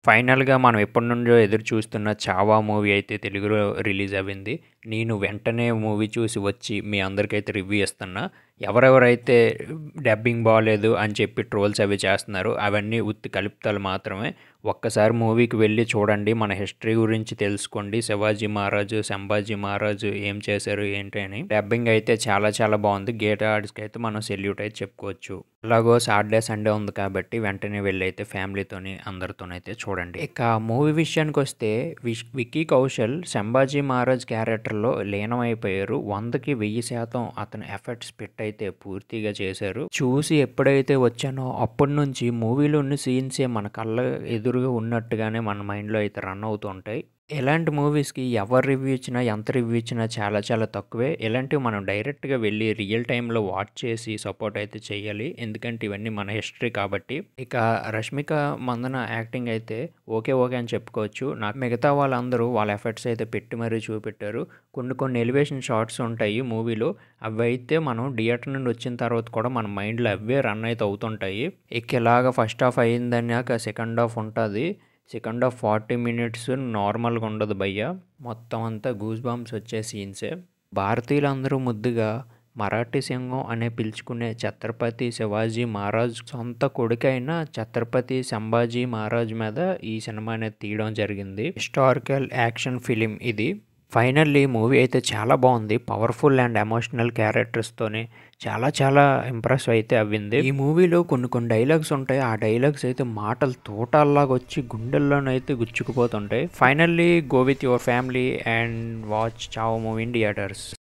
ఫైనల్‌గా మనం ఎప్పటినుండో ఎదురు చూస్తున్న 'చావా' మూవీ అయితే తెలుగులో రిలీజ్ అవ్వింది. నేను వెంటనే మూవీ చూసి వచ్చి మీ అందరికైతే రివ్యూ ఇస్తున్నా. ఎవరెవరైతే డబ్బింగ్ బాలేదు అని చెప్పి ట్రోల్స్ అవి చేస్తున్నారో అవన్నీ ఉత్తి కలుపుతాలు మాత్రమే. ఒక్కసారి మూవీకి వెళ్లి చూడండి. మన హిస్టరీ గురించి తెలుసుకోండి. శివాజీ మహారాజు, సంభాజీ మహారాజు ఏం చేశారు ఏంటి అని. డబ్బింగ్ అయితే చాలా చాలా బాగుంది. గేట్ ఆర్ట్స్‌కైతే మనం సెల్యూట్ అయితే చెప్పుకోవచ్చు. ఎలాగో సాటర్డే, సండే ఉంది కాబట్టి వెంటనే వెళ్ళైతే ఫ్యామిలీతోని అందరితోనైతే చూడండి. ఇక మూవీ విషయానికొస్తే విక్కీ కౌశల్ సంభాజీ మహారాజ్ క్యారెక్టర్‌లో లీనమైపోయారు. 100కి 1000% అతను ఎఫర్ట్స్ పెట్టయితే పూర్తిగా చేశారు. చూసి ఎప్పుడైతే వచ్చానో అప్పటి నుంచి మూవీలో ఉన్న సీన్సే మన కళ్ళ ఎదురుగా ఉన్నట్టుగానే మన మైండ్‌లో అయితే రన్ అవుతూ ఉంటాయి. ఇలాంటి మూవీస్‌కి ఎవరు రివ్యూ ఇచ్చినా, ఎంత రివ్యూ ఇచ్చినా చాలా చాలా తక్కువే. ఇలాంటివి మనం డైరెక్ట్‌గా వెళ్ళి రియల్ టైమ్‌లో వాచ్ చేసి సపోర్ట్ అయితే చేయాలి. ఎందుకంటే ఇవన్నీ మన హిస్టరీ కాబట్టి. ఇక 'రష్మిక మందన' యాక్టింగ్ అయితే ఓకే అని చెప్పుకోవచ్చు. నాకు మిగతా వాళ్ళందరూ వాళ్ళ ఎఫర్ట్స్ అయితే పెట్టి మరీ చూపెట్టారు. కొన్ని ఎలివేషన్ షాట్స్ ఉంటాయి మూవీలో. అవైతే మనం థియేటర్ నుండి వచ్చిన తర్వాత కూడా మన మైండ్‌లో అవే రన్ అయితే అవుతుంటాయి. ఇక ఇలాగ ఫస్ట్ హాఫ్ అయిందన్నాక సెకండ్ హాఫ్ ఉంటది. సెకండ్ హాఫ్ 40 మినిట్స్ నార్మల్‌గా ఉండదు భయ్యా. మొత్తం అంతా గూస్ బంప్స్ వచ్చే సీన్సే. భారతీయులందరూ ముద్దుగా మరాఠీ సింహం అనే పిలుచుకునే ఛత్రపతి శివాజీ మహారాజ్ సొంత కొడుకైన ఛత్రపతి సంభాజీ మహారాజ్ మీద ఈ సినిమా అనేది తీయడం జరిగింది. హిస్టారికల్ యాక్షన్ ఫిలిం ఇది. ఫైనల్లీ మూవీ అయితే చాలా బాగుంది. పవర్ఫుల్ అండ్ ఎమోషనల్ క్యారెక్టర్స్తోనే చాలా చాలా ఇంప్రెస్ అయితే అవ్వింది. ఈ మూవీలో కొన్ని డైలాగ్స్ ఉంటాయి. ఆ డైలాగ్స్ అయితే మాటలు తోటాల్లాగా వచ్చి గుండెల్లోనైతే గుచ్చుకుపోతుంటాయి. Finally go with your family and watch Chhaava movie in theatres.